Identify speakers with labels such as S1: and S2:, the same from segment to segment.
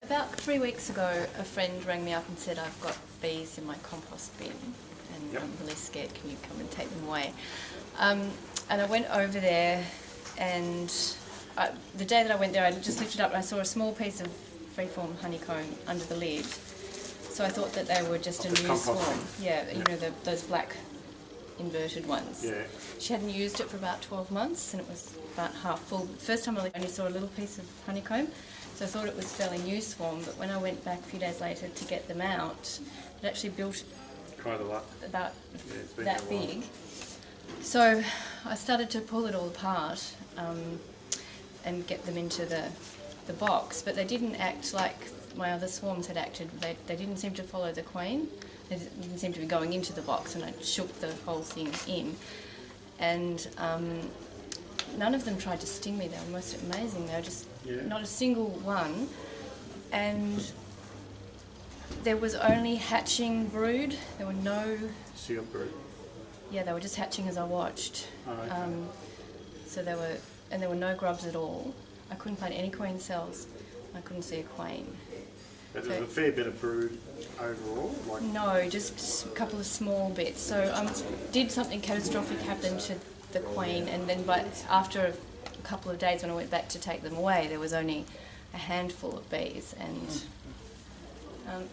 S1: About 3 weeks ago, a friend rang me up and said, I've got bees in my compost bin and I'm really scared, can you come and take them away? And I went over there, and the day that I went there I just lifted up and I saw a small piece of freeform honeycomb under the lid. So I thought that they were just a new swarm. Yeah, you know, those black inverted ones.
S2: Yeah.
S1: She hadn't used it for about 12 months and it was about half full. The first time I only saw a little piece of honeycomb, so I thought it was a fairly new swarm, but when I went back a few days later to get them out, it actually built
S2: quite a lot.
S1: About that big. So I started to pull it all apart and get them into the box, but they didn't act like my other swarms had acted. They didn't seem to follow the queen. They didn't seem to be going into the box, and I shook the whole thing in. And none of them tried to sting me. They were most amazing. They were just not a single one. And there was only hatching brood. There were no
S2: Sealed brood.
S1: Yeah, they were just hatching as I watched.
S2: Oh, okay.
S1: So there were no grubs at all. I couldn't find any queen cells. I couldn't see a queen.
S2: But there's a fair bit of brood overall?
S1: No, just a couple of small bits. So did something catastrophic happen to the queen, and then after a couple of days when I went back to take them away, there was only a handful of bees. And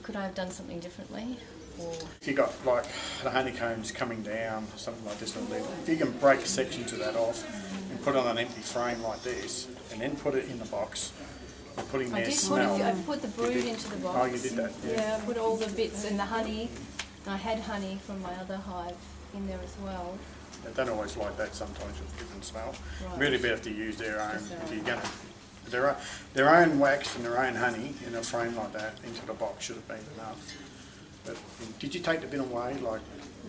S1: could I have done something differently? Or
S2: if you got like the honeycombs coming down, something like this, if you can break sections of that off and put it on an empty frame like this, and then put it in the box, and putting their smell.
S1: I put the brood into the box.
S2: Oh, you did that?
S1: Yeah, I put all the bits and the honey. And I had honey from my other hive in there as well.
S2: They don't always like that. Sometimes with different smell.
S1: Right.
S2: Really better to use their own. If you're going to their own wax and their own honey in a frame like that into the box should have been enough. But did you take the bin away, like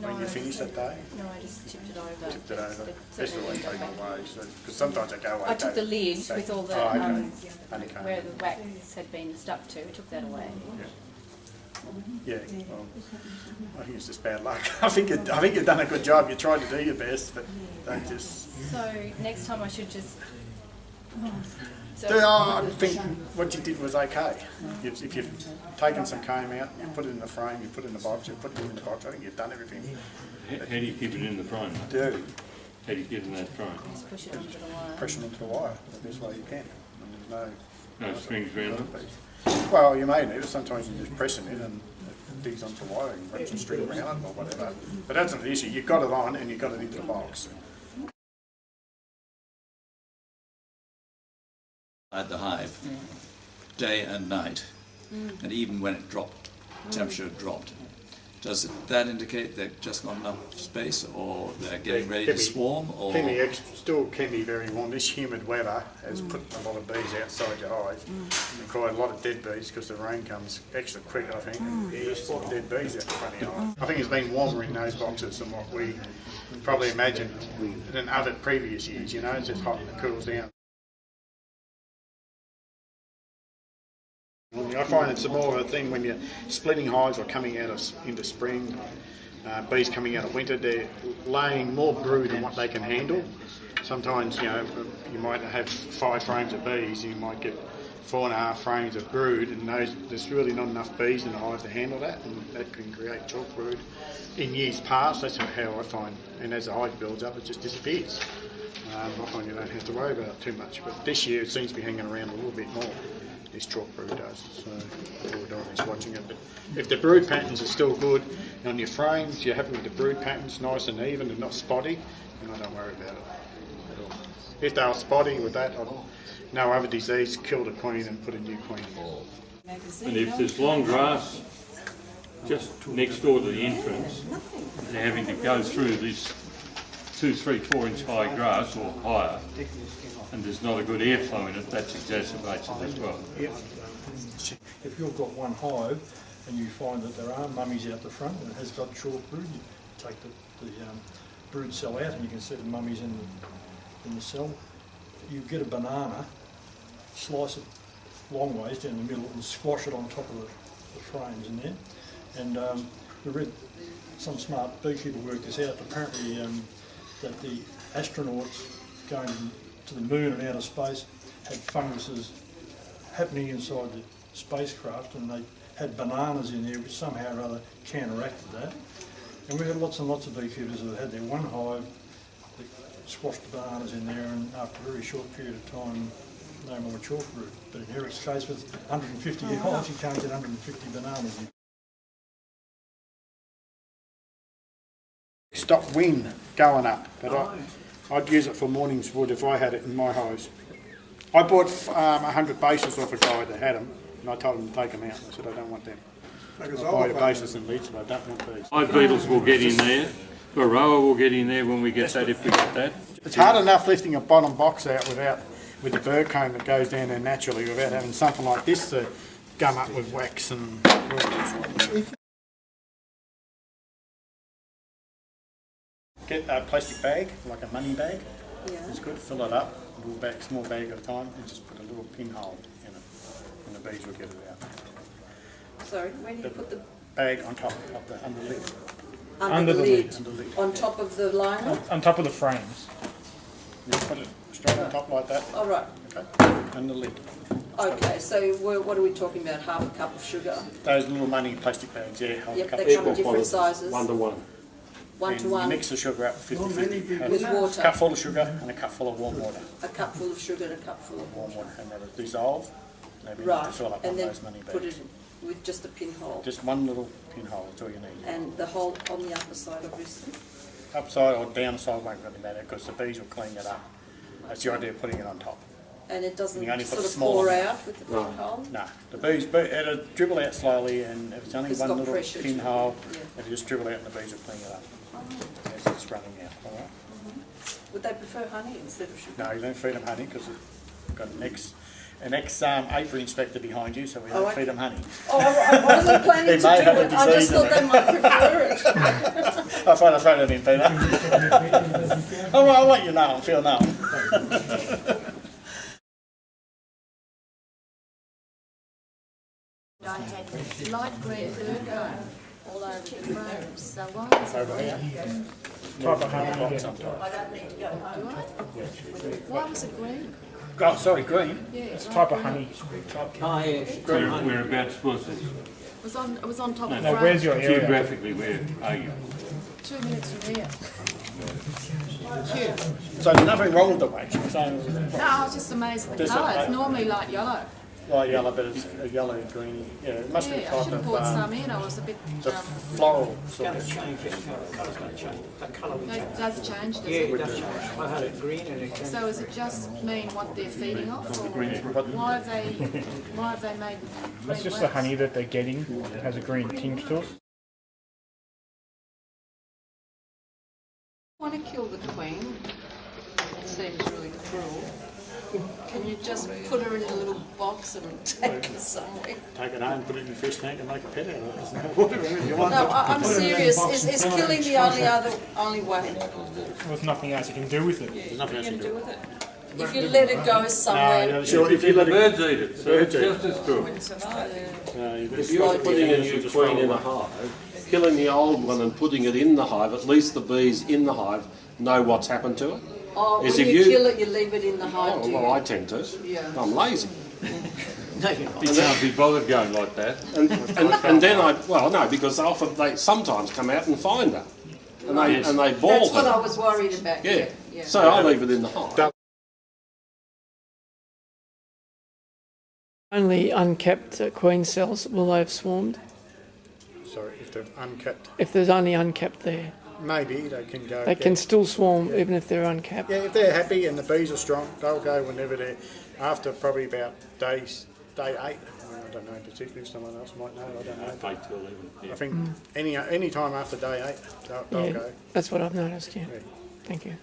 S2: when you finished that day?
S1: No, I just tipped it over.
S2: Tipped it over. Best always take it away, because sometimes they go away.
S1: I took the lid with all the
S2: honeycomb.
S1: where the wax had been stuck to. I took that away.
S2: Yeah. Well, I think it's just bad luck. I think you've done a good job. You tried to do your best, but don't just.
S1: So next time I should just.
S2: I think what you did was okay. If you've taken some comb out, you put it in the frame, you put it in the box, you put it in the box, I think you've done everything.
S3: How do you keep it in the frame?
S2: Dirty.
S3: How do you get it in that frame?
S1: Just push it onto the wire.
S2: Press it onto the wire the best way you can. And
S3: No strings around it?
S2: Well, you may need it. Sometimes you just press it in and it digs onto the wire and run some string around it or whatever. But that's not the issue. You've got it on and you've got it into the box.
S4: At the hive, day and night, and even when it dropped, temperature dropped. Does that indicate they've just got enough space, or they're getting ready to swarm? Or
S2: Still can be very warm. This humid weather has put a lot of bees outside your hive, and quite a lot of dead bees because the rain comes extra quick, I think. And there's a lot of dead bees out the front of your hive. I think it's been warmer in those boxes than what we probably imagined than other previous years. You know, it's just hot and it cools down. I find it's more of a thing when you're splitting hives or coming out into spring, bees coming out of winter, they're laying more brood than what they can handle. Sometimes, you know, you might have 5 frames of bees, you might get 4.5 frames of brood, and there's really not enough bees in the hive to handle that, and that can create chalkbrood. In years past, that's how I find, and as the hive builds up, it just disappears. I find you don't have to worry about it too much, but this year it seems to be hanging around a little bit more. This chalkbrood does, so all we're doing is watching it. But if the brood patterns are still good on your frames, you're happy with the brood patterns, nice and even and not spotty, then I don't worry about it at all. If they are spotty with that, no other disease, kill the queen and put a new queen.
S3: And if there's long grass just next door to the entrance, they're having to go through this 2, 3, 4 inch high grass or higher, and there's not a good airflow in it, that exacerbates it as well.
S5: Yep. If you've got one hive and you find that there are mummies out the front and it has got chalkbrood, you take the brood cell out and you can see the mummies in the cell. You get a banana, slice it long ways down the middle and squash it on top of the frames in there. And we read some smart beekeeper worked this out. Apparently that the astronauts going to the moon and outer space had funguses happening inside spacecraft, and they had bananas in there, which somehow or other counteracted that. And we had lots and lots of beekeepers that had their one hive that squashed the bananas in there, and after a very short period of time, no more chalkbrood. But in Eric's case, with 150 hives, you can't get 150 bananas in.
S2: Stop wind going up, but I'd use it for morning's wood if I had it in my hives. I bought 100 bases off a guy that had them, and I told him to take them out. I said, I don't want them. I buy the bases and leads, but I don't want these.
S3: Hive beetles will get in there. Varroa will get in there when we get that, if we get that.
S2: It's hard enough lifting a bottom box out with the bird comb that goes down there naturally without having something like this to gum up with wax and... Get a plastic bag, like a money bag. Yeah. It's good. Fill it up, a little bag, small bag at a time, and just put a little pinhole in it, and the bees will get it out.
S6: Sorry, where do you put the
S2: bag on top of the under lid?
S6: Under the lid. On top of the liner?
S7: On top of the frames.
S2: You put it straight on top like that.
S6: Oh, right.
S2: Okay. Under the lid.
S6: Okay, so what are we talking about? Half a cup of sugar?
S2: Those little money plastic bags, yeah.
S6: Yep, they come in different sizes.
S3: 1 to 1.
S6: 1 to 1.
S2: Mix the sugar up 50-50.
S6: With water.
S2: A cup full of sugar and a cup full of warm water.
S6: A cup full of sugar and a cup full of
S2: warm water. And they'll dissolve. Maybe
S6: right.
S2: to fill up
S6: and
S2: one
S6: then
S2: of those money bags.
S6: Put it with just a pinhole.
S2: Just one little pinhole, that's all you need.
S6: And the hole on the upper side, obviously.
S2: Upside or downside won't really matter because the bees will clean it up. That's the idea of putting it on top.
S6: And it doesn't
S2: only
S6: sort of pour out with the pinhole?
S2: No, the bees, it'll dribble out slowly, and if it's only one little pinhole, it'll just dribble out and the bees will clean it up. As it's running out, all right?
S6: Would they prefer honey instead of sugar?
S2: No, you don't feed them honey because we've got an ex-apiary inspector behind you, so we don't feed them honey.
S6: Oh, I wasn't planning to do it. I just thought they might prefer it.
S2: I'll throw that in, Peter. All right, I'll let you know. Feel known.
S8: I had light green bird comb all over the frames, so why is it
S2: Over here.
S7: Type of honey.
S2: Box on top.
S8: I don't need to go home. Why was it green?
S2: Oh, sorry, green.
S8: Yeah,
S7: It's type of honey.
S3: Whereabouts was it?
S8: it was on top of the
S7: Now,
S8: frame.
S7: where's your area?
S3: Geographically, where are you?
S8: 2 minutes from here. Cute.
S2: So there's nothing wrong with the wax.
S8: No, I was just amazed at the colour. It's normally light yellow.
S2: Light yellow, but it's a yellow greeny. Yeah, it must be
S8: Yeah, I
S2: type
S8: should have
S2: of
S8: bought some in. I was a bit.
S2: the floral sort of.
S8: It does change, does
S9: Yeah,
S8: it?
S9: it does change. I had it green and it
S8: So does it just mean what they're feeding off, or
S2: But
S8: why have they made?
S7: That's
S8: green
S7: just the
S8: wax?
S7: honey that they're getting. It has a green tinge to it.
S6: I want to kill the queen. It seems really cruel. Can you just put her in a little box and take her somewhere?
S2: take it home, put it in your fish tank, and make a pet out of it. Isn't that whatever you want?
S6: No, I'm serious. Is killing the only way?
S7: There's nothing else you can do with it.
S2: There's nothing else you can do with it.
S6: If you let it go somewhere.
S2: No, sure, if you let it
S3: Birds eat it, so it's just as good.
S10: If you're putting a new queen in a hive, killing the old one and putting it in the hive, at least the bees in the hive know what's happened to it.
S6: Oh, when you kill it, you leave it in the hive.
S10: Oh, well, I tend to.
S6: Yeah.
S10: I'm lazy.
S3: You can't be bothered going like that.
S10: And then no, because often they sometimes come out and find her. And they ball
S6: That's
S10: her.
S6: what I was worried about.
S10: Yeah.
S6: Yeah.
S10: So I leave it in the hive.
S11: Only uncapped queen cells will they have swarmed?
S2: Sorry, if they're uncapped,
S11: If there's only uncapped there,
S2: maybe they can go.
S11: they can still swarm even if they're uncapped.
S2: Yeah, if they're happy and the bees are strong, they'll go whenever they're after probably about day 8. I don't know particularly. Someone else might know. I don't know.
S3: 8 to 11. Yeah.
S2: I think any time after day 8, they'll
S11: Yeah,
S2: go.
S11: that's what I've noticed. Yeah.
S2: Yeah.
S11: Thank you.